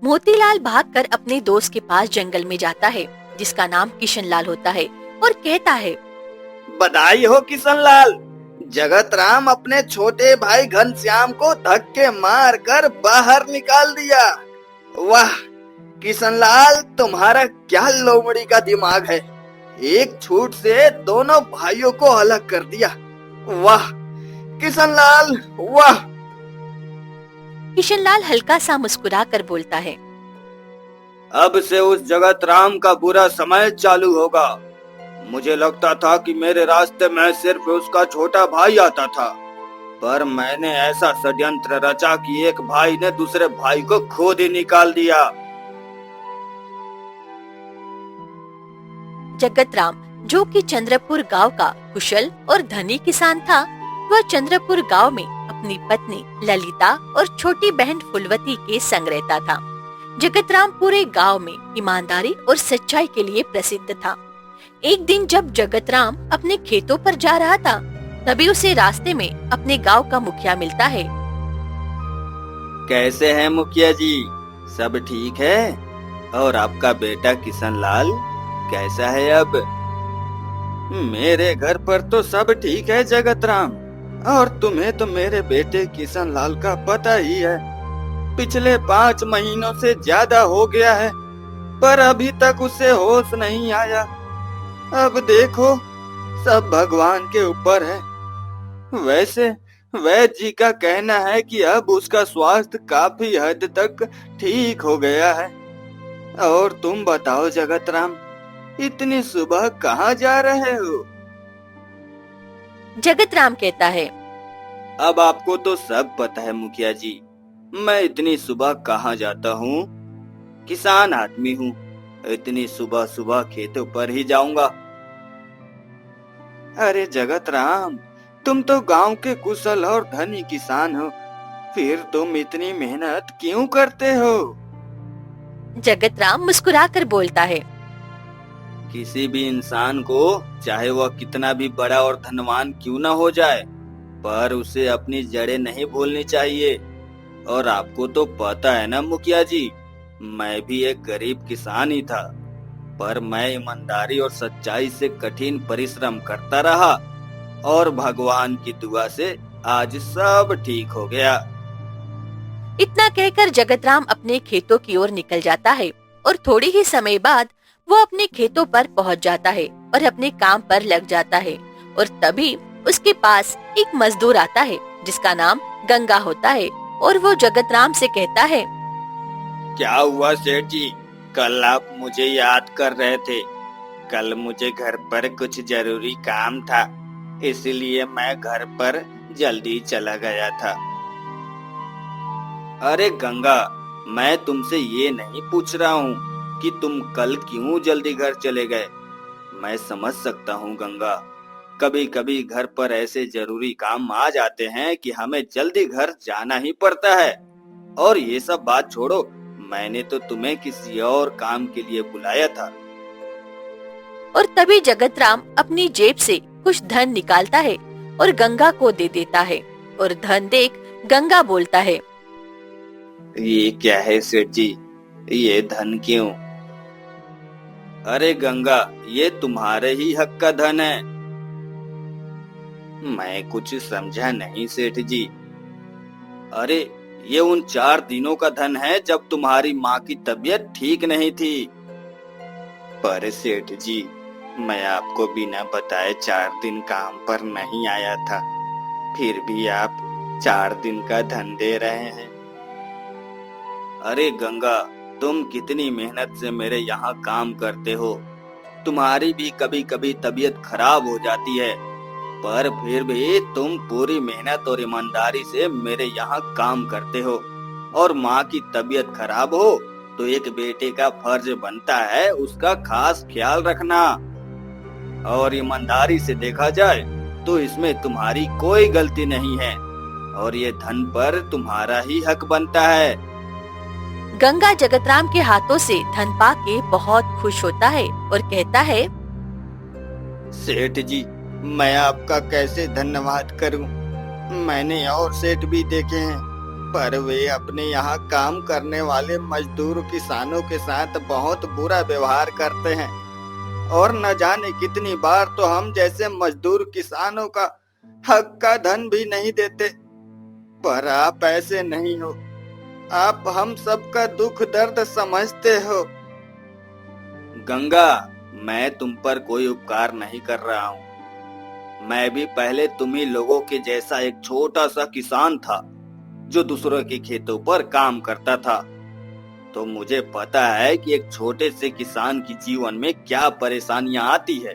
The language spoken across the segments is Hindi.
मोतीलाल भागकर अपने दोस्त के पास जंगल में जाता है, जिसका नाम किशनलाल होता है, और कहता है, बधाई हो किशनलाल। जगत राम अपने छोटे भाई घनश्याम को धक्के मार कर बाहर निकाल दिया। वाह किशनलाल, तुम्हारा क्या लोमड़ी का दिमाग है। एक छूट से दोनों भाइयों को अलग कर दिया। वाह किशनलाल वाह। किशनलाल हल्का सा मुस्कुरा कर बोलता है, अब से उस जगत राम का बुरा समय चालू होगा। मुझे लगता था कि मेरे रास्ते में सिर्फ उसका छोटा भाई आता था, पर मैंने ऐसा षड्यंत्र रचा कि एक भाई ने दूसरे भाई को खुद ही निकाल दिया। जगतराम, जो कि चंद्रपुर गांव का कुशल और धनी किसान था, वह चंद्रपुर गांव में अपनी पत्नी ललिता और छोटी बहन फुलवती के संग रहता था। जगतराम पूरे गांव में ईमानदारी और सच्चाई के लिए प्रसिद्ध था। एक दिन जब जगतराम अपने खेतों पर जा रहा था, तभी उसे रास्ते में अपने गांव का मुखिया मिलता है। कैसे हैं मुखिया जी, सब ठीक है? और आपका बेटा किशनलाल कैसा है अब? मेरे घर पर तो सब ठीक है जगतराम, और तुम्हें तो मेरे बेटे किशनलाल का पता ही है। पिछले 5 महीनों से ज्यादा हो गया है, पर अभी तक उसे होश नहीं आया। अब देखो, सब भगवान के ऊपर है। वैसे वैद्य जी का कहना है कि अब उसका स्वास्थ्य काफी हद तक ठीक हो गया है। और तुम बताओ जगतराम, इतनी सुबह कहाँ जा रहे हो? जगतराम कहता है, अब आपको तो सब पता है मुखिया जी, मैं इतनी सुबह कहाँ जाता हूँ। किसान आदमी हूँ, इतनी सुबह सुबह खेतों पर ही जाऊंगा। अरे जगतराम, तुम तो गांव के कुशल और धनी किसान हो, फिर तुम इतनी मेहनत क्यों करते हो? जगतराम मुस्कुराकर बोलता है, किसी भी इंसान को, चाहे वह कितना भी बड़ा और धनवान क्यों न हो जाए, पर उसे अपनी जड़ें नहीं भूलनी चाहिए। और आपको तो पता है ना मुखिया जी, मैं भी एक गरीब किसान ही था, पर मैं ईमानदारी और सच्चाई से कठिन परिश्रम करता रहा, और भगवान की दुआ से आज सब ठीक हो गया। इतना कहकर जगतराम अपने खेतों की ओर निकल जाता है, और थोड़ी ही समय बाद वो अपने खेतों पर पहुंच जाता है और अपने काम पर लग जाता है। और तभी उसके पास एक मजदूर आता है, जिसका नाम गंगा होता है, और वो जगतराम से कहता है, क्या हुआ सेठ जी, कल आप मुझे याद कर रहे थे? कल मुझे घर पर कुछ जरूरी काम था, इसलिए मैं घर पर जल्दी चला गया था। अरे गंगा, मैं तुमसे ये नहीं पूछ रहा हूँ कि तुम कल क्यों जल्दी घर चले गए। मैं समझ सकता हूँ गंगा, कभी कभी घर पर ऐसे जरूरी काम आ जाते हैं कि हमें जल्दी घर जाना ही पड़ता है। और ये सब बात छोड़ो, मैंने तो तुम्हें किसी और काम के लिए बुलाया था। और तभी जगतराम अपनी जेब से कुछ धन निकालता है और गंगा को दे देता है। और धन देख गंगा बोलता है, ये क्या है सेठ जी, ये धन क्यों? अरे गंगा, ये तुम्हारे ही हक का धन है। मैं कुछ समझा नहीं सेठ जी। अरे ये उन 4 दिनों का धन है जब तुम्हारी माँ की तबीयत ठीक नहीं थी। पर सेठ जी, मैं आपको बिना बताए 4 दिन काम पर नहीं आया था, फिर भी आप 4 दिन का धन दे रहे हैं। अरे गंगा, तुम कितनी मेहनत से मेरे यहाँ काम करते हो। तुम्हारी भी कभी कभी तबीयत खराब हो जाती है, पर फिर भी तुम पूरी मेहनत और ईमानदारी से मेरे यहाँ काम करते हो। और माँ की तबीयत खराब हो तो एक बेटे का फर्ज बनता है उसका खास ख्याल रखना। और ईमानदारी से देखा जाए तो इसमें तुम्हारी कोई गलती नहीं है, और ये धन पर तुम्हारा ही हक बनता है। गंगा जगतराम के हाथों से धन पा के बहुत खुश होता है और कहता है, सेठ जी, मैं आपका कैसे धन्यवाद करूं? मैंने और सेठ भी देखे हैं, पर वे अपने यहाँ काम करने वाले मजदूर किसानों के साथ बहुत बुरा व्यवहार करते हैं और न जाने कितनी बार तो हम जैसे मजदूर किसानों का हक का धन भी नहीं देते। पर आप ऐसे नहीं हो, आप हम सबका दुख दर्द समझते हो। गंगा, मैं तुम पर कोई उपकार नहीं कर रहा हूँ। मैं भी पहले तुम्ही लोगों के जैसा एक छोटा सा किसान था जो दूसरों के खेतों पर काम करता था, तो मुझे पता है कि एक छोटे से किसान की जीवन में क्या परेशानियां आती है।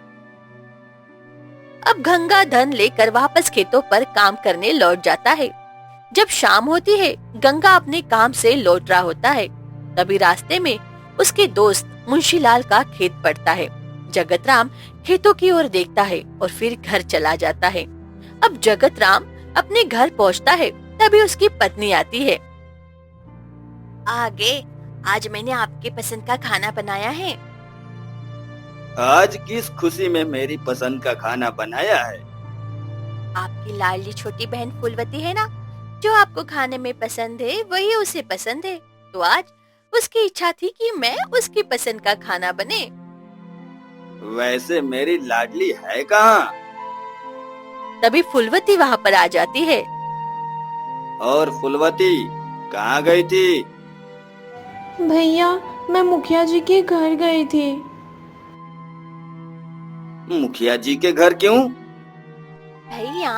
अब गंगा धन लेकर वापस खेतों पर काम करने लौट जाता है। जब शाम होती है, गंगा अपने काम से लौट रहा होता है, तभी रास्ते में उसके दोस्त मुंशीलाल का खेत पड़ता है। जगत राम खेतों की ओर देखता है और फिर घर चला जाता है। अब जगत राम अपने घर पहुंचता है, तभी उसकी पत्नी आती है। आगे, आज मैंने आपके पसंद का खाना बनाया है। आज किस खुशी में मेरी पसंद का खाना बनाया है? आपकी लाडली छोटी बहन फूलवती है ना, जो आपको खाने में पसंद है वही उसे पसंद है, तो आज उसकी इच्छा थी कि मैं उसकी पसंद का खाना बने। वैसे मेरी लाडली है कहाँ? तभी फूलवती वहाँ पर आ जाती है। और फूलवती कहाँ गई थी? भैया, मैं मुखिया जी के घर गई थी। मुखिया जी के घर क्यों? भैया,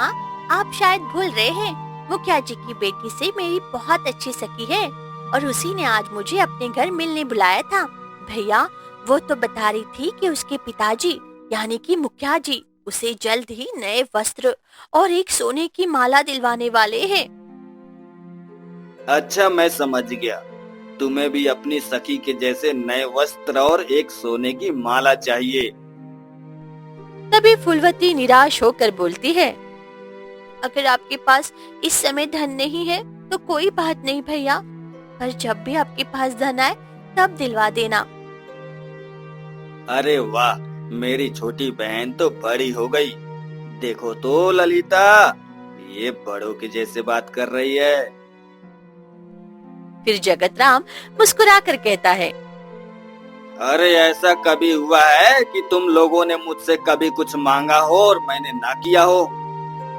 आप शायद भूल रहे हैं, मुखिया जी की बेटी से मेरी बहुत अच्छी सखी है और उसी ने आज मुझे अपने घर मिलने बुलाया था। भैया, वो तो बता रही थी कि उसके पिताजी यानी कि मुखिया जी उसे जल्द ही नए वस्त्र और एक सोने की माला दिलवाने वाले हैं। अच्छा, मैं समझ गया। तुम्हें भी अपनी सखी के जैसे नए वस्त्र और एक सोने की माला चाहिए। तभी फूलवती निराश होकर बोलती है, अगर आपके पास इस समय धन नहीं है तो कोई बात नहीं भैया, पर जब भी आपके पास धन आए तब दिलवा देना। अरे वाह, मेरी छोटी बहन तो बड़ी हो गई। देखो तो ललिता, ये बड़ों के जैसे बात कर रही है। फिर जगत राम मुस्कुरा कर कहता है, अरे ऐसा कभी हुआ है कि तुम लोगों ने मुझसे कभी कुछ मांगा हो और मैंने ना किया हो?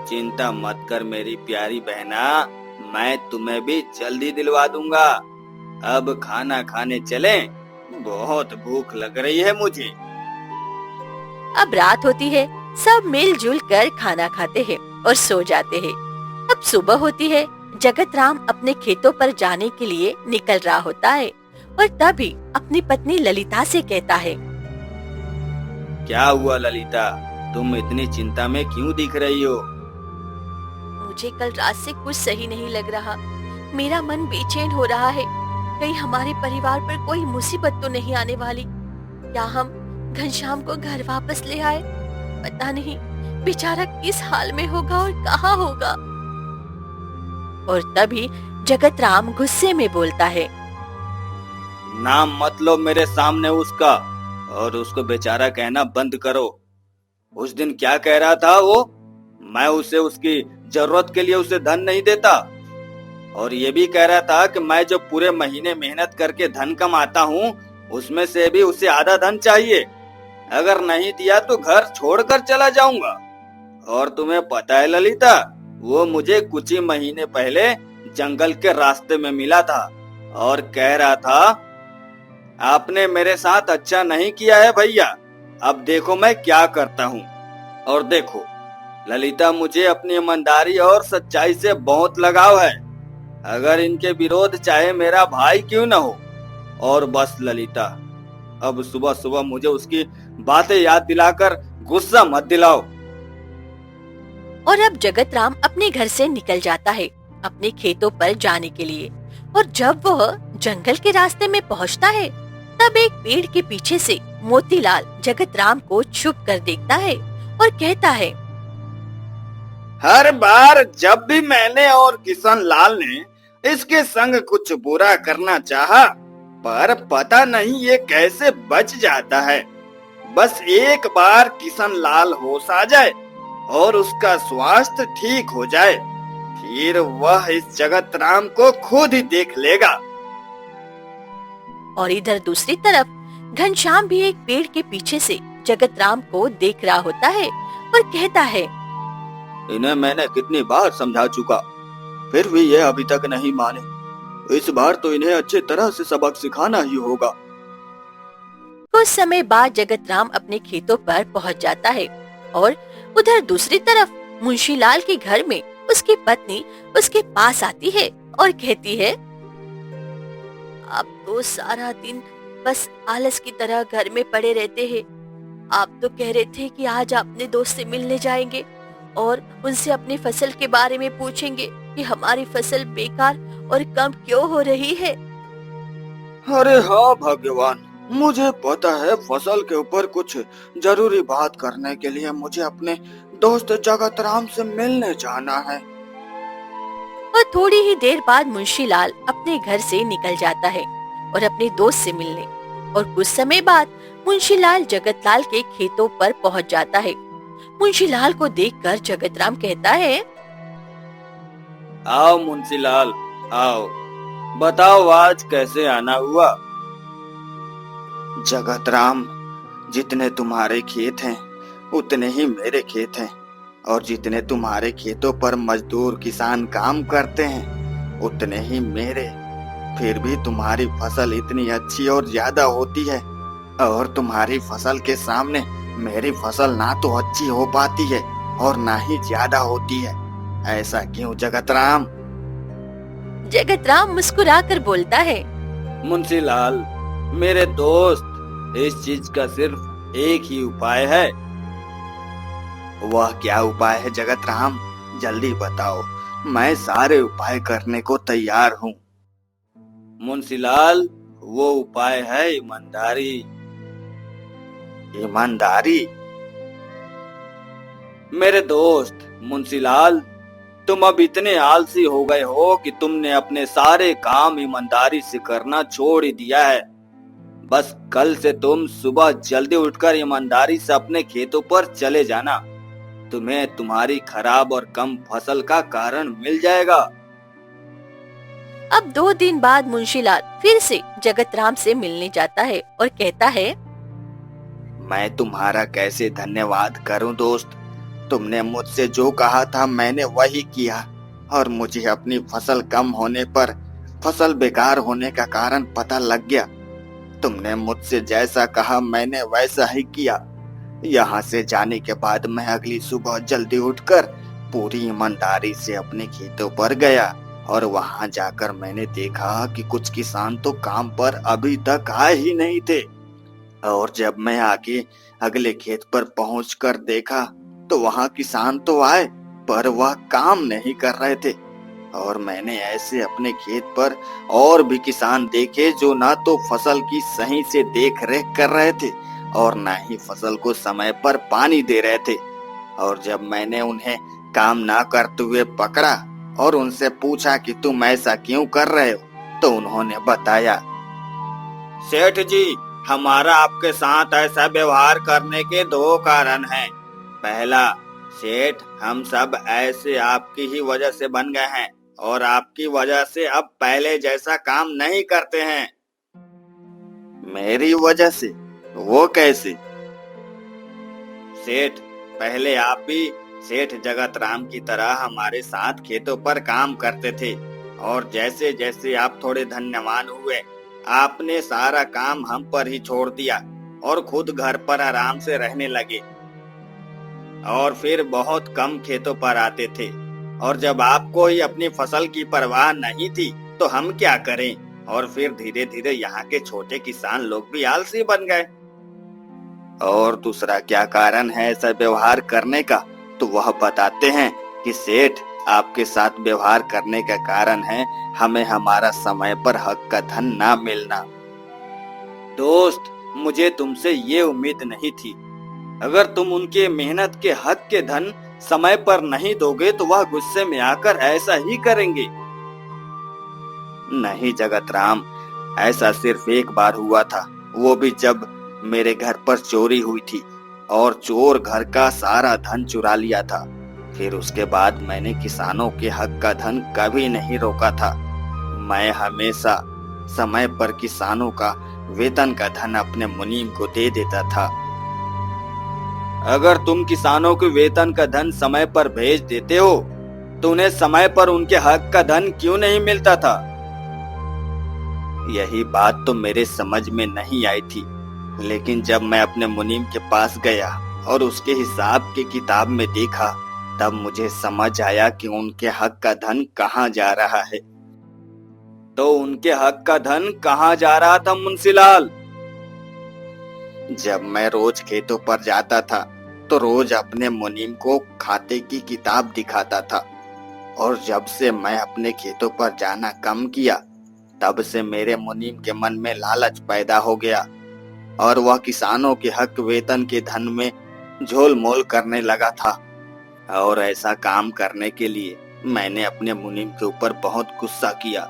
चिंता मत कर मेरी प्यारी बहना, मैं तुम्हें भी जल्दी दिलवा दूंगा। अब खाना खाने चलें? बहुत भूख लग रही है मुझे। अब रात होती है, सब मिलजुल कर खाना खाते हैं और सो जाते हैं। अब सुबह होती है, जगत राम अपने खेतों पर जाने के लिए निकल रहा होता है और तभी अपनी पत्नी ललिता से कहता है, क्या हुआ ललिता, तुम इतनी चिंता में क्यों दिख रही हो? मुझे कल रात से कुछ सही नहीं लग रहा, मेरा मन बेचैन हो रहा है। कहीं हमारे परिवार पर कोई मुसीबत तो नहीं आने वाली? क्या हम घनश्याम को घर वापस ले आए? पता नहीं बेचारा किस हाल में होगा और कहाँ होगा। और तभी जगत राम गुस्से में बोलता है, नाम मत लो मेरे सामने उसका, और उसको बेचारा कहना बंद करो। उस दिन क्या कह रहा था वो? मैं उसे उसकी जरूरत के लिए उसे धन नहीं देता, और ये भी कह रहा था कि मैं जो पूरे महीने मेहनत करके धन कमाता हूँ उसमें से भी उसे आधा धन चाहिए। अगर नहीं दिया तो घर छोड़कर चला जाऊंगा। और तुम्हें पता है ललिता, वो मुझे कुछ ही महीने पहले जंगल के रास्ते में मिला था और कह रहा था, आपने मेरे साथ अच्छा नहीं किया है भैया, अब देखो मैं क्या करता हूँ। और देखो ललिता, मुझे अपनी ईमानदारी और सच्चाई से बहुत लगाव है, अगर इनके विरोध चाहे मेरा भाई क्यों न हो। और बस ललिता, अब सुबह सुबह मुझे उसकी बातें याद दिलाकर गुस्सा मत दिलाओ। और अब जगत राम अपने घर से निकल जाता है अपने खेतों पर जाने के लिए। और जब वह जंगल के रास्ते में पहुंचता है, तब एक पेड़ के पीछे से मोतीलाल जगत राम को छुप कर देखता है और कहता है, हर बार जब भी मैंने और किशन लाल ने इसके संग कुछ बुरा करना चाहा, पर पता नहीं ये कैसे बच जाता है। बस एक बार किशन लाल होश आ जाए और उसका स्वास्थ्य ठीक हो जाए, फिर वह इस जगत राम को खुद ही देख लेगा। और इधर दूसरी तरफ घनश्याम भी एक पेड़ के पीछे से जगत राम को देख रहा होता है और कहता है, इन्हें मैंने कितनी बार समझा चुका, फिर भी ये अभी तक नहीं माने। इस बार तो इन्हें अच्छी तरह से सबक सिखाना ही होगा। कुछ समय बाद जगत राम अपने खेतों पर पहुंच जाता है और उधर दूसरी तरफ मुंशीलाल के घर में उसकी पत्नी उसके पास आती है और कहती है, आप तो सारा दिन बस आलस की तरह घर में पड़े रहते हैं। आप तो कह रहे थे कि आज अपने दोस्त से मिलने जाएंगे और उनसे अपनी फसल के बारे में पूछेंगे कि हमारी फसल बेकार और कम क्यों हो रही है। अरे हाँ भगवान, मुझे पता है फसल के ऊपर कुछ जरूरी बात करने के लिए मुझे अपने दोस्त जगत राम से मिलने जाना है। और थोड़ी ही देर बाद मुंशीलाल अपने घर से निकल जाता है और अपने दोस्त से मिलने, और कुछ समय बाद मुंशीलाल जगतलाल के खेतों पर पहुंच जाता है। मुंशीलाल को देखकर जगतराम कहता है, आओ मुंशीलाल, आओ, बताओ आज कैसे आना हुआ। जगत राम, जितने तुम्हारे खेत हैं उतने ही मेरे खेत हैं, और जितने तुम्हारे खेतों पर मजदूर किसान काम करते हैं उतने ही मेरे। फिर भी तुम्हारी फसल इतनी अच्छी और ज्यादा होती है, और तुम्हारी फसल के सामने मेरी फसल ना तो अच्छी हो पाती है और ना ही ज्यादा होती है। ऐसा क्यों जगत राम? जगतराम मुस्कुराकर बोलता है, मुंशीलाल मेरे दोस्त, इस चीज का सिर्फ एक ही उपाय है। वह क्या उपाय है जगत राम? जल्दी बताओ, मैं सारे उपाय करने को तैयार हूँ। मुंशीलाल, वो उपाय है ईमानदारी। ईमानदारी? मेरे दोस्त मुंशीलाल, तुम अब इतने आलसी हो गए हो कि तुमने अपने सारे काम ईमानदारी से करना छोड़ ही दिया है। बस कल से तुम सुबह जल्दी उठकर ईमानदारी से अपने खेतों पर चले जाना। तुम्हें तुम्हारी खराब और कम फसल का कारण मिल जाएगा। अब 2 दिन बाद मुंशीलाल फिर से जगतराम से मिलने जाता है और कहता है, मैं तुम्हारा कैसे धन्यवाद करूं दोस्त। तुमने मुझसे जो कहा था मैंने वही किया, और मुझे अपनी फसल कम होने पर फसल बेकार होने का कारण पता लग गया। तुमने मुझसे जैसा कहा मैंने वैसा ही किया। यहाँ से जाने के बाद मैं अगली सुबह जल्दी उठकर पूरी ईमानदारी से अपने खेतों पर गया, और वहाँ जाकर मैंने देखा कि कुछ किसान तो काम पर अभी तक आए ही नहीं थे। और जब मैं आगे अगले खेत पर पहुंचकर देखा तो वहाँ किसान तो आए, पर वह काम नहीं कर रहे थे। और मैंने ऐसे अपने खेत पर और भी किसान देखे जो ना तो फसल की सही से देख रेख कर रहे थे और ना ही फसल को समय पर पानी दे रहे थे। और जब मैंने उन्हें काम ना करते हुए पकड़ा और उनसे पूछा कि तुम ऐसा क्यों कर रहे हो, तो उन्होंने बताया, सेठ जी, हमारा आपके साथ ऐसा व्यवहार करने के 2 कारण हैं। पहला, सेठ, हम सब ऐसे आपकी ही वजह से बन गए हैं और आपकी वजह से अब पहले जैसा काम नहीं करते हैं। मेरी वजह से? वो कैसे? सेठ, पहले आप भी सेठ जगत राम की तरह हमारे साथ खेतों पर काम करते थे, और जैसे जैसे आप थोड़े धन्यवान हुए आपने सारा काम हम पर ही छोड़ दिया और खुद घर पर आराम से रहने लगे, और फिर बहुत कम खेतों पर आते थे। और जब आपको ही अपनी फसल की परवाह नहीं थी तो हम क्या करें? और फिर धीरे धीरे यहाँ के छोटे किसान लोग भी आलसी बन गए। और दूसरा क्या कारण है ऐसा व्यवहार करने का, तो वह बताते हैं कि सेठ, आपके साथ व्यवहार करने का कारण है हमें हमारा समय पर हक का धन ना मिलना। दोस्त, मुझे तुमसे ये उम्मीद नहीं थी। अगर तुम उनके मेहनत के हक के धन समय पर नहीं दोगे तो वह गुस्से में आकर ऐसा ही करेंगे। नहीं जगत राम, ऐसा सिर्फ एक बार हुआ था, वो भी जब मेरे घर पर चोरी हुई थी और चोर घर का सारा धन चुरा लिया था। फिर उसके बाद मैंने किसानों के हक का धन कभी नहीं रोका था। मैं हमेशा समय पर किसानों का वेतन का धन अपने मुनीम को दे देता था। अगर तुम किसानों के वेतन का धन समय पर भेज देते हो तो उन्हें समय पर उनके हक का धन क्यों नहीं मिलता था? यही बात तो मेरे समझ में नहीं आई थी, लेकिन जब मैं अपने मुनीम के पास गया और उसके हिसाब की किताब में देखा, तब मुझे समझ आया कि उनके हक का धन कहाँ जा रहा है। तो उनके हक का धन कहाँ जा रहा था मुंशीलाल? जब मैं रोज खेतों पर जाता था तो रोज अपने मुनीम को खाते की किताब दिखाता था, और जब से मैं अपने खेतों पर जाना कम किया, तब से मेरे मुनीम के मन में लालच पैदा हो गया और वह किसानों के हक वेतन के धन में झोल-मोल करने लगा था। और ऐसा काम करने के लिए मैंने अपने मुनीम के ऊपर बहुत गुस्सा किया,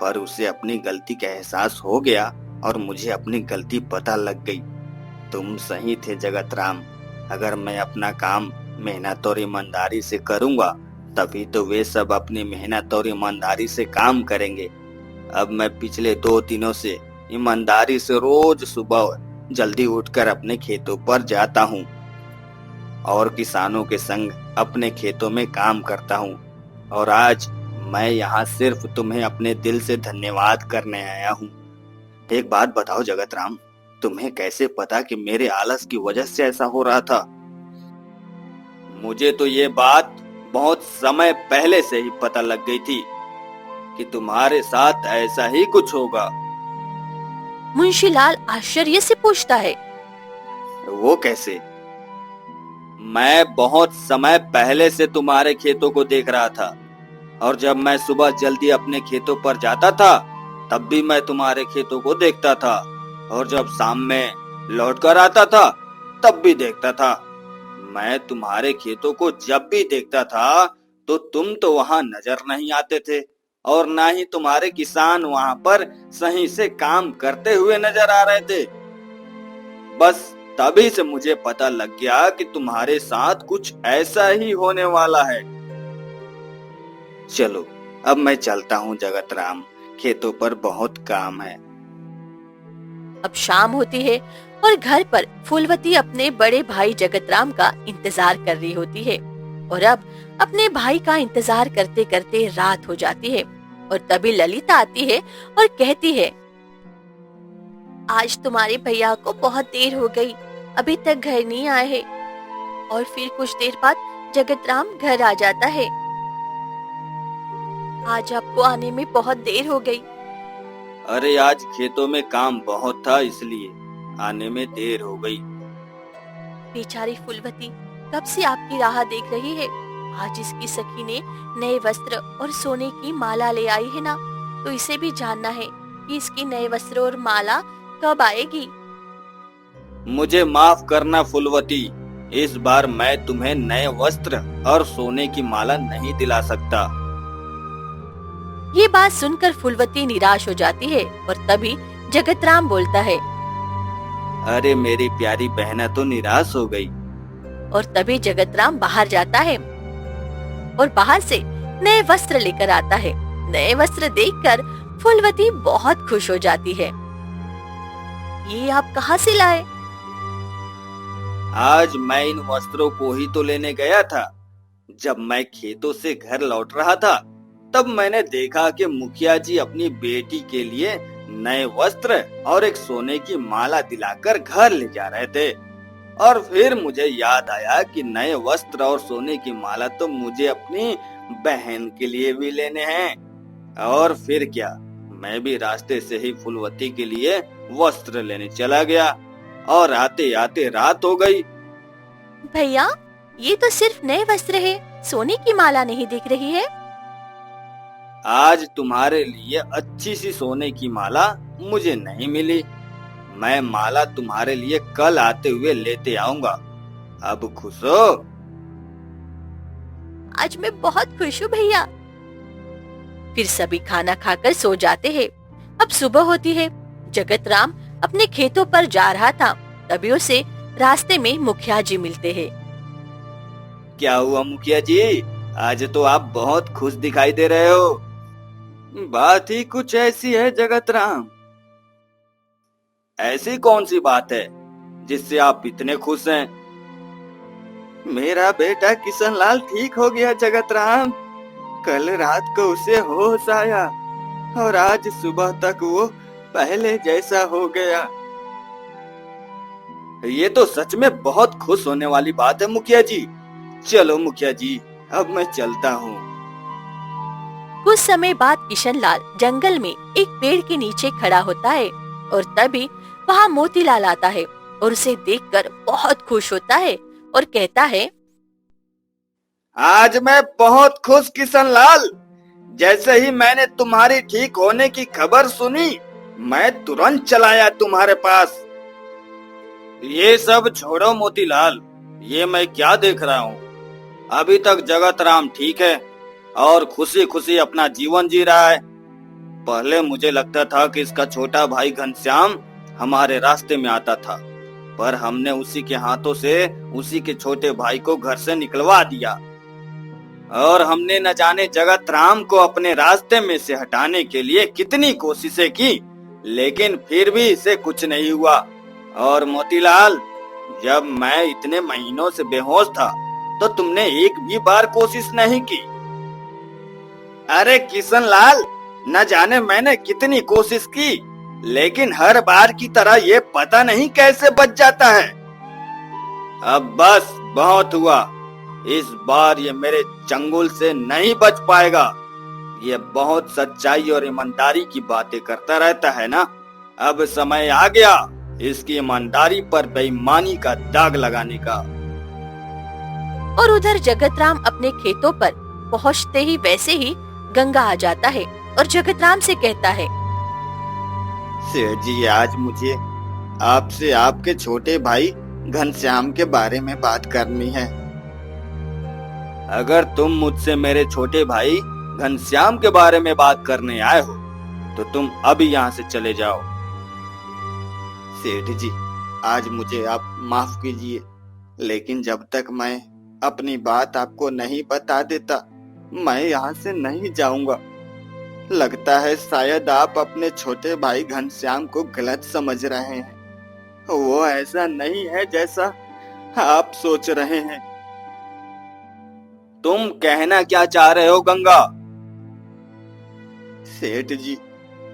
पर उसे अपनी गलती का एहसास हो गया और मुझे अपनी गलती पता लग गई। तुम सही थे जगत राम, अगर मैं अपना काम मेहनत और ईमानदारी से करूंगा तभी तो वे सब अपनी मेहनत और ईमानदारी से काम करेंगे। अब मैं पिछले 2 दिनों से ईमानदारी से रोज सुबह जल्दी उठकर अपने खेतों पर जाता हूँ और किसानों के संग अपने खेतों में काम करता हूँ, और आज मैं यहाँ सिर्फ तुम्हें अपने दिल से धन्यवाद करने आया हूँ। एक बात बताओ जगत राम, तुम्हें कैसे पता कि मेरे आलस की वजह से ऐसा हो रहा था? मुझे तो ये बात बहुत समय पहले से ही पता लग गई थी कि तुम्हारे साथ ऐसा ही कुछ होगा। मुंशीलाल आश्चर्य से पूछता है। वो कैसे? मैं बहुत समय पहले से तुम्हारे खेतों को देख रहा था, और जब मैं सुबह जल्दी अपने खेतों पर जाता था तब भी मैं तुम्हारे खेतों को देखता था, और जब शाम में लौट कर आता था तब भी देखता था। मैं तुम्हारे खेतों को जब भी देखता था तो तुम तो वहां नजर नहीं आते थे, और ना ही तुम्हारे किसान वहां पर सही से काम करते हुए नजर आ रहे थे। बस तभी से मुझे पता लग गया कि तुम्हारे साथ कुछ ऐसा ही होने वाला है। चलो अब मैं चलता हूँ जगत राम, खेतों पर बहुत काम है। अब शाम होती है और घर पर फूलवती अपने बड़े भाई जगतराम का इंतजार कर रही होती है, और अब अपने भाई का इंतजार करते करते रात हो जाती है। और तभी ललिता आती है और कहती है, आज तुम्हारे भैया को बहुत देर हो गई, अभी तक घर नहीं आए हैं। और फिर कुछ देर बाद जगतराम घर आ जाता है। आज आपको आने में बहुत देर हो गई। अरे आज खेतों में काम बहुत था, इसलिए आने में देर हो गई। बेचारी फूलवती कब से आपकी राह देख रही है। आज इसकी सखी ने नए वस्त्र और सोने की माला ले आई है ना, तो इसे भी जानना है कि इसकी नए वस्त्र और माला कब आएगी। मुझे माफ करना फूलवती, इस बार मैं तुम्हें नए वस्त्र और सोने की माला नहीं दिला सकता। ये बात सुनकर फूलवती निराश हो जाती है, और तभी जगतराम बोलता है, अरे मेरी प्यारी बहना तो निराश हो गई। और तभी जगतराम बाहर जाता है और बाहर से नए वस्त्र लेकर आता है। नए वस्त्र देखकर फूलवती बहुत खुश हो जाती है। ये आप कहाँ से लाए? आज मैं इन वस्त्रों को ही तो लेने गया था। जब मैं खेतों से घर लौट रहा था तब मैंने देखा कि मुखिया जी अपनी बेटी के लिए नए वस्त्र और एक सोने की माला दिलाकर घर ले जा रहे थे, और फिर मुझे याद आया कि नए वस्त्र और सोने की माला तो मुझे अपनी बहन के लिए भी लेने हैं। और फिर क्या, मैं भी रास्ते से ही फूलवती के लिए वस्त्र लेने चला गया, और आते आते रात हो गई। भैया, ये तो सिर्फ नए वस्त्र है, सोने की माला नहीं दिख रही है। आज तुम्हारे लिए अच्छी सी सोने की माला मुझे नहीं मिली। मैं माला तुम्हारे लिए कल आते हुए लेते आऊंगा। अब खुश हो? आज मैं बहुत खुश हूँ भैया। फिर सभी खाना खाकर सो जाते हैं। अब सुबह होती है। जगतराम अपने खेतों पर जा रहा था, तभी उसे रास्ते में मुखिया जी मिलते हैं। क्या हुआ मुखिया जी? आज तो आप बहुत खुश दिखाई दे रहे हो। बात ही कुछ ऐसी है जगत राम। ऐसी कौन सी बात है जिससे आप इतने खुश हैं? मेरा बेटा किशन लाल ठीक हो गया जगत राम। कल रात को उसे होश आया और आज सुबह तक वो पहले जैसा हो गया। ये तो सच में बहुत खुश होने वाली बात है मुखिया जी। चलो मुखिया जी, अब मैं चलता हूँ। कुछ समय बाद किशन लाल जंगल में एक पेड़ के नीचे खड़ा होता है और तभी वहाँ मोतीलाल आता है और उसे देखकर बहुत खुश होता है और कहता है, आज मैं बहुत खुश किशन लाल। जैसे ही मैंने तुम्हारी ठीक होने की खबर सुनी, मैं तुरंत चलाया तुम्हारे पास। ये सब छोड़ो मोतीलाल, ये मैं क्या देख रहा हूँ? अभी तक जगत राम ठीक है और खुशी खुशी अपना जीवन जी रहा है। पहले मुझे लगता था कि इसका छोटा भाई घनश्याम हमारे रास्ते में आता था, पर हमने उसी के हाथों से उसी के छोटे भाई को घर से निकलवा दिया और हमने न जाने जगत राम को अपने रास्ते में से हटाने के लिए कितनी कोशिशें की, लेकिन फिर भी इसे कुछ नहीं हुआ। और मोतीलाल, जब मैं इतने महीनों से बेहोश था तो तुमने एक भी बार कोशिश नहीं की। अरे किशन लाल, न जाने मैंने कितनी कोशिश की, लेकिन हर बार की तरह ये पता नहीं कैसे बच जाता है। अब बस बहुत हुआ। इस बार ये मेरे चंगुल से नहीं बच पाएगा। ये बहुत सच्चाई और ईमानदारी की बातें करता रहता है ना। अब समय आ गया इसकी ईमानदारी पर बेईमानी का दाग लगाने का। और उधर जगतराम अपने खेतों पर पहुंचते ही वैसे ही गंगा आ जाता है और जगतराम से कहता है, सेठ जी, आज मुझे आपसे आपके छोटे भाई घनश्याम के बारे में बात करनी है। अगर तुम मुझसे मेरे छोटे भाई घनश्याम के बारे में बात करने आए हो तो तुम अभी यहाँ से चले जाओ। सेठ जी, आज मुझे आप माफ कीजिए, लेकिन जब तक मैं अपनी बात आपको नहीं बता देता मैं यहाँ से नहीं जाऊंगा। लगता है शायद आप अपने छोटे भाई घनश्याम को गलत समझ रहे हैं। वो ऐसा नहीं है जैसा आप सोच रहे हैं। तुम कहना क्या चाह रहे हो गंगा? सेठ जी,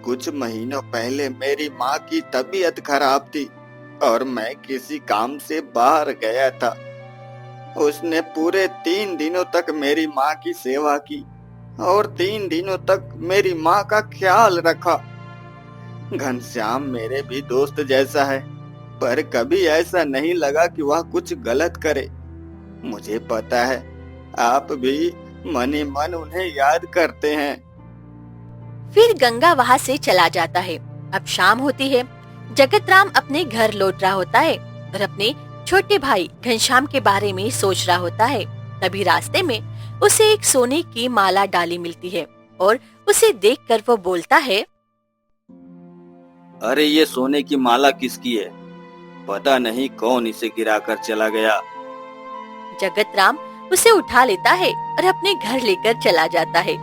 कुछ महीनों पहले मेरी माँ की तबीयत खराब थी और मैं किसी काम से बाहर गया था। उसने पूरे 3 दिनों तक मेरी माँ की सेवा की और 3 दिनों तक मेरी माँ का ख्याल रखा। घनश्याम मेरे भी दोस्त जैसा है, पर कभी ऐसा नहीं लगा कि वह कुछ गलत करे। मुझे पता है आप भी मन ही मन उन्हें याद करते हैं। फिर गंगा वहाँ से चला जाता है। अब शाम होती है। जगतराम अपने घर लौट रहा होता है और अपने छोटे भाई घनश्याम के बारे में सोच रहा होता है। तभी रास्ते में उसे एक सोने की माला डाली मिलती है और उसे देखकर वो बोलता है, अरे ये सोने की माला किसकी है? पता नहीं कौन इसे गिराकर चला गया। जगतराम उसे उठा लेता है और अपने घर लेकर चला जाता है।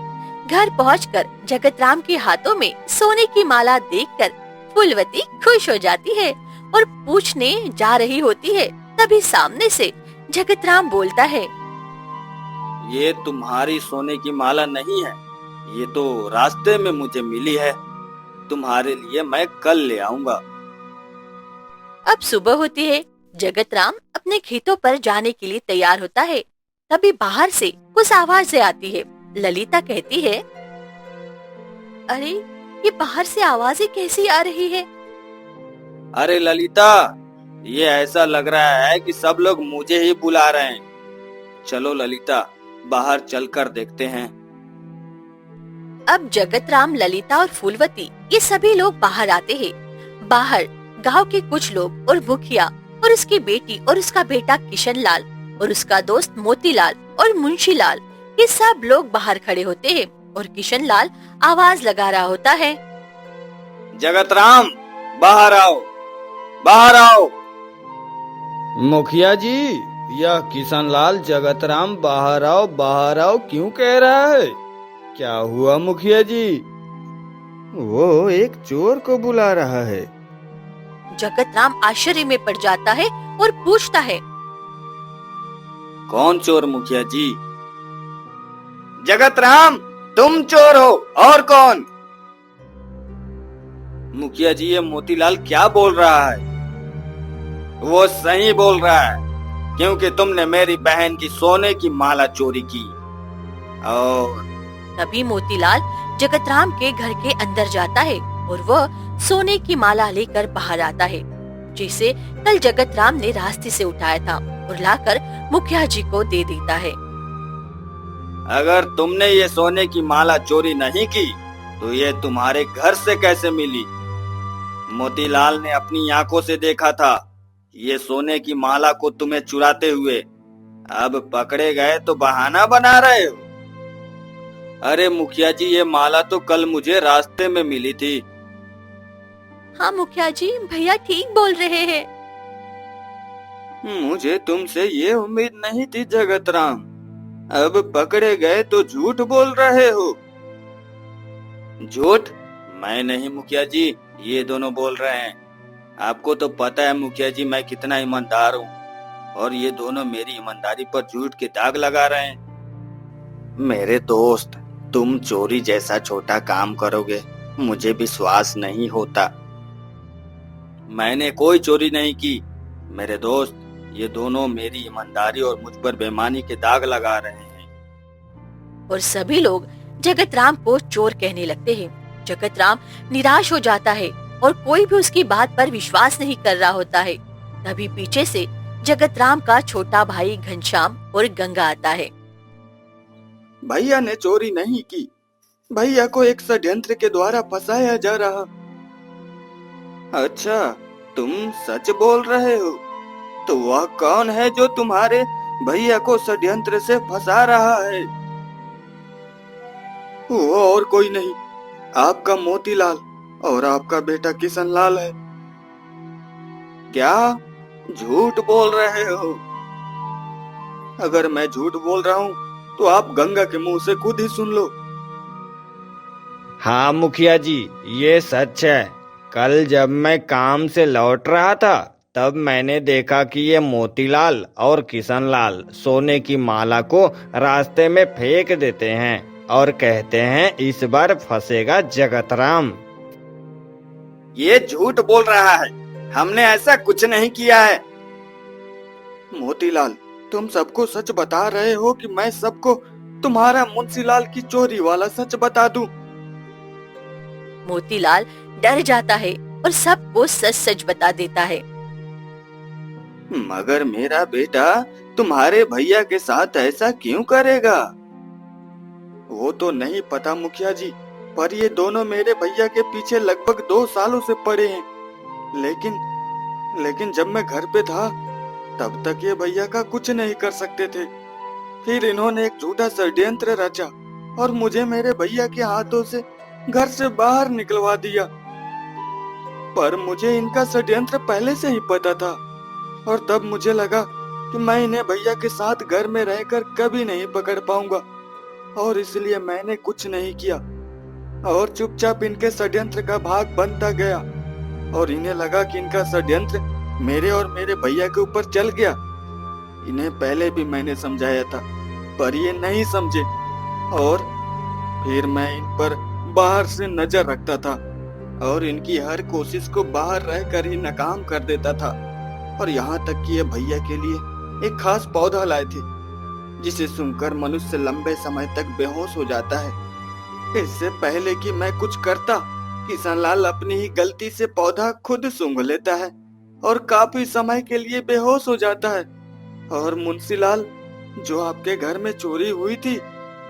घर पहुंचकर जगतराम के हाथों में सोने की माला देखकर फूलवती खुश हो जाती है और पूछने जा रही होती है। तभी सामने से जगतराम बोलता है, ये तुम्हारी सोने की माला नहीं है, ये तो रास्ते में मुझे मिली है। तुम्हारे लिए मैं कल ले आऊंगा। अब सुबह होती है। जगतराम अपने खेतों पर जाने के लिए तैयार होता है। तभी बाहर से कुछ आवाजें आती है। ललिता कहती है, अरे ये बाहर से आवाजें कैसी आ रही है? अरे ललिता, ये ऐसा लग रहा है कि सब लोग मुझे ही बुला रहे हैं। चलो ललिता, बाहर चलकर देखते हैं। अब जगतराम, ललिता और फूलवती ये सभी लोग बाहर आते हैं। बाहर गांव के कुछ लोग और मुखिया और उसकी बेटी और उसका बेटा किशन लाल और उसका दोस्त मोतीलाल और मुंशीलाल, ये सब लोग बाहर खड़े होते हैं और किशन लाल आवाज लगा रहा होता है, जगतराम, बाहर आओ, बाहर आओ। मुखिया जी, यह किशनलाल जगतराम बाहर आओ क्यों कह रहा है? क्या हुआ मुखिया जी? वो एक चोर को बुला रहा है। जगतराम आश्चर्य में पड़ जाता है और पूछता है, कौन चोर मुखिया जी? जगतराम, तुम चोर हो और कौन? मुखिया जी, ये मोतीलाल क्या बोल रहा है? वो सही बोल रहा है, क्योंकि तुमने मेरी बहन की सोने की माला चोरी की। और तभी मोतीलाल जगतराम के घर के अंदर जाता है और वह सोने की माला लेकर बाहर आता है, जिसे कल जगतराम ने रास्ते से उठाया था और लाकर मुखिया जी को दे देता है। अगर तुमने ये सोने की माला चोरी नहीं की तो ये तुम्हारे घर से कैसे मिली? मोतीलाल ने अपनी आंखों से देखा था ये सोने की माला को तुम्हें चुराते हुए। अब पकड़े गए तो बहाना बना रहे हो। अरे मुखिया जी, ये माला तो कल मुझे रास्ते में मिली थी। हाँ मुखिया जी, भैया ठीक बोल रहे हैं। मुझे तुमसे ये उम्मीद नहीं थी जगतराम। अब पकड़े गए तो झूठ बोल रहे हो। झूठ? मैं नहीं मुखिया जी, ये दोनों बोल रहे हैं। आपको तो पता है मुखिया जी मैं कितना ईमानदार हूँ, और ये दोनों मेरी ईमानदारी पर झूठ के दाग लगा रहे हैं। मेरे दोस्त, तुम चोरी जैसा छोटा काम करोगे मुझे विश्वास नहीं होता। मैंने कोई चोरी नहीं की मेरे दोस्त। ये दोनों मेरी ईमानदारी और मुझ पर बेईमानी के दाग लगा रहे हैं। और सभी लोग जगतराम को चोर कहने लगते हैं। जगतराम निराश हो जाता है और कोई भी उसकी बात पर विश्वास नहीं कर रहा होता है। तभी पीछे से जगतराम का छोटा भाई घनश्याम और गंगा आता है। भैया ने चोरी नहीं की। भैया को एक षड्यंत्र के द्वारा फंसाया जा रहा। अच्छा, तुम सच बोल रहे हो? तो वह कौन है जो तुम्हारे भैया को षड्यंत्र से फंसा रहा है? वो और कोई नहीं, आपका मोतीलाल और आपका बेटा किशनलाल है। क्या झूठ बोल रहे हो? अगर मैं झूठ बोल रहा हूँ तो आप गंगा के मुंह से खुद ही सुन लो। हाँ मुखिया जी, ये सच है। कल जब मैं काम से लौट रहा था तब मैंने देखा कि ये मोतीलाल और किशनलाल सोने की माला को रास्ते में फेंक देते हैं और कहते हैं इस बार फंसेगा जगतराम। ये झूठ बोल रहा है, हमने ऐसा कुछ नहीं किया है। मोतीलाल, तुम सबको सच बता रहे हो कि मैं सबको तुम्हारा मुंशीलाल की चोरी वाला सच बता दूं? मोतीलाल डर जाता है और सबको सच सच बता देता है। मगर मेरा बेटा तुम्हारे भैया के साथ ऐसा क्यों करेगा? वो तो नहीं पता मुखिया जी, पर ये दोनों मेरे भैया के पीछे लगभग 2 सालों से पड़े हैं। लेकिन जब मैं घर पे था तब तक ये भैया का कुछ नहीं कर सकते थे। फिर इन्होंने एक झूठा षड्यंत्र रचा और मुझे मेरे भैया के हाथों से घर से बाहर निकलवा दिया। पर मुझे इनका षड्यंत्र पहले से ही पता था, और तब मुझे लगा कि मैं इन्हें भैया के साथ घर में रहकर कभी नहीं पकड़ पाऊंगा, और इसलिए मैंने कुछ नहीं किया और चुपचाप इनके षड्यंत्र का भाग बनता गया। और इन्हें लगा कि इनका षड्यंत्र मेरे और मेरे भैया के ऊपर चल गया। इन्हें पहले भी मैंने समझाया था, पर ये नहीं समझे, और फिर मैं इन पर बाहर से नजर रखता था और इनकी हर कोशिश को बाहर रहकर ही नाकाम कर देता था। और यहाँ तक कि ये भैया के लिए एक खास पौधा लाए थे जिसे सुनकर मनुष्य लंबे समय तक बेहोश हो जाता है। इससे पहले कि मैं कुछ करता, किशनलाल अपनी ही गलती से पौधा खुद सूंघ लेता है और काफी समय के लिए बेहोश हो जाता है। और मुंशीलाल, जो आपके घर में चोरी हुई थी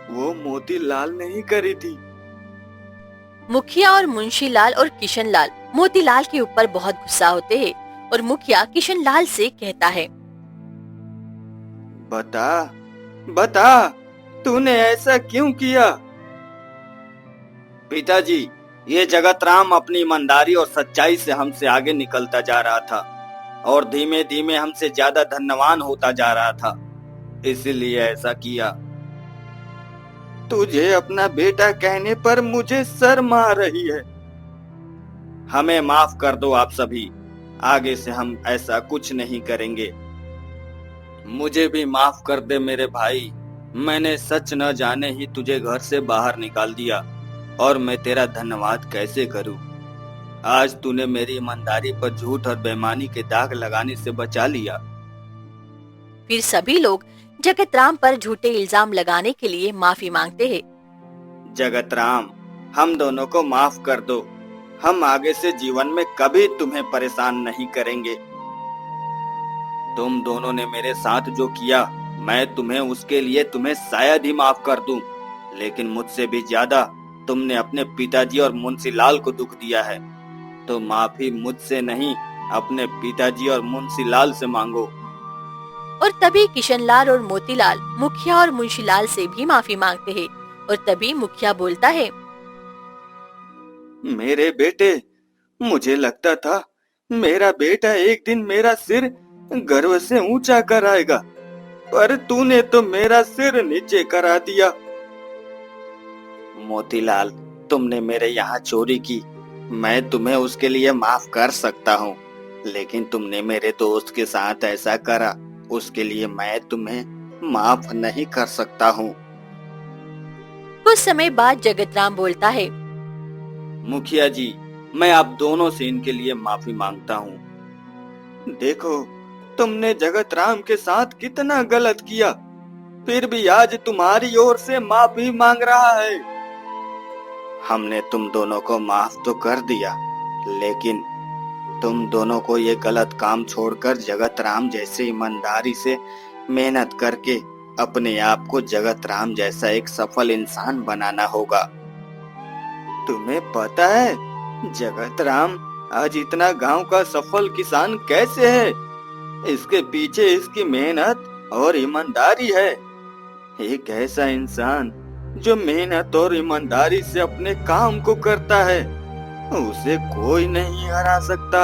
वो मोतीलाल ने ही करी थी। मुखिया और मुंशीलाल और किशनलाल मोतीलाल के ऊपर बहुत गुस्सा होते हैं और मुखिया किशनलाल से कहता है, बता तूने ऐसा क्यों किया? पिताजी, ये जगतराम अपनी ईमानदारी और सच्चाई से हमसे आगे निकलता जा रहा था। और धीमे धीमे हमसे ज्यादा धनवान होता जा रहा था, इसलिए ऐसा किया। तुझे अपना बेटा कहने पर मुझे शर्म आ रही है। हमें माफ कर दो आप सभी, आगे से हम ऐसा कुछ नहीं करेंगे। मुझे भी माफ कर दे मेरे भाई, मैंने सच न जाने ही तुझे घर से बाहर निकाल दिया और मैं तेरा धन्यवाद कैसे करूं। आज तूने मेरी ईमानदारी पर झूठ और बेईमानी के दाग लगाने से बचा लिया। फिर सभी लोग जगत राम पर झूठे इल्जाम लगाने के लिए माफी मांगते हैं। जगत राम, हम दोनों को माफ कर दो, हम आगे से जीवन में कभी तुम्हें परेशान नहीं करेंगे। तुम दोनों ने मेरे साथ जो किया, मैं तुम्हें उसके लिए तुम्हें शायद ही माफ कर दूं, लेकिन मुझसे भी ज्यादा तुमने अपने पिताजी और मुंशी लाल को दुख दिया है, तो माफी मुझसे नहीं अपने पिताजी और मुंशी लाल से मांगो। और तभी किशनलाल और मोतीलाल मुखिया और मुंशीलाल से भी माफी मांगते हैं। और तभी मुखिया बोलता है, मेरे बेटे, मुझे लगता था मेरा बेटा एक दिन मेरा सिर गर्व से ऊंचा कराएगा, पर तूने तो मेरा सिर नीचे करा दिया। मोतीलाल, तुमने मेरे यहाँ चोरी की, मैं तुम्हें उसके लिए माफ कर सकता हूँ, लेकिन तुमने मेरे दोस्त के साथ ऐसा करा, उसके लिए मैं तुम्हें माफ नहीं कर सकता हूँ। कुछ समय बाद जगत राम बोलता है, मुखिया जी, मैं आप दोनों से इनके लिए माफी मांगता हूँ। देखो, तुमने जगत राम के साथ कितना गलत किया, फिर भी आज तुम्हारी ओर से माफी मांग रहा है। हमने तुम दोनों को माफ तो कर दिया, लेकिन तुम दोनों को ये गलत काम छोड़कर जगत राम जैसे ईमानदारी से मेहनत करके अपने आप को जगत राम जैसा एक सफल इंसान बनाना होगा। तुम्हें पता है जगत राम आज इतना गांव का सफल किसान कैसे है? इसके पीछे इसकी मेहनत और ईमानदारी है। एक ऐसा इंसान जो मेहनत और ईमानदारी से अपने काम को करता है, उसे कोई नहीं हरा सकता।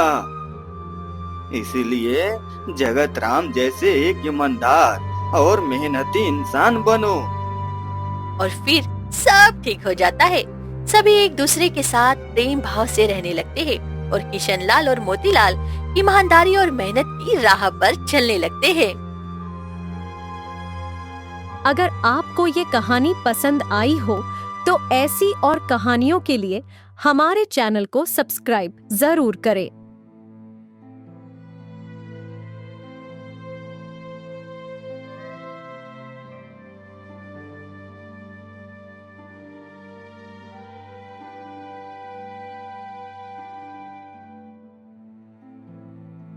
इसीलिए जगत राम जैसे एक ईमानदार और मेहनती इंसान बनो। और फिर सब ठीक हो जाता है। सभी एक दूसरे के साथ प्रेम भाव से रहने लगते हैं और किशनलाल और मोतीलाल ईमानदारी और मेहनत की राह पर चलने लगते हैं। अगर आपको ये कहानी पसंद आई हो तो ऐसी और कहानियों के लिए हमारे चैनल को सब्सक्राइब जरूर करें।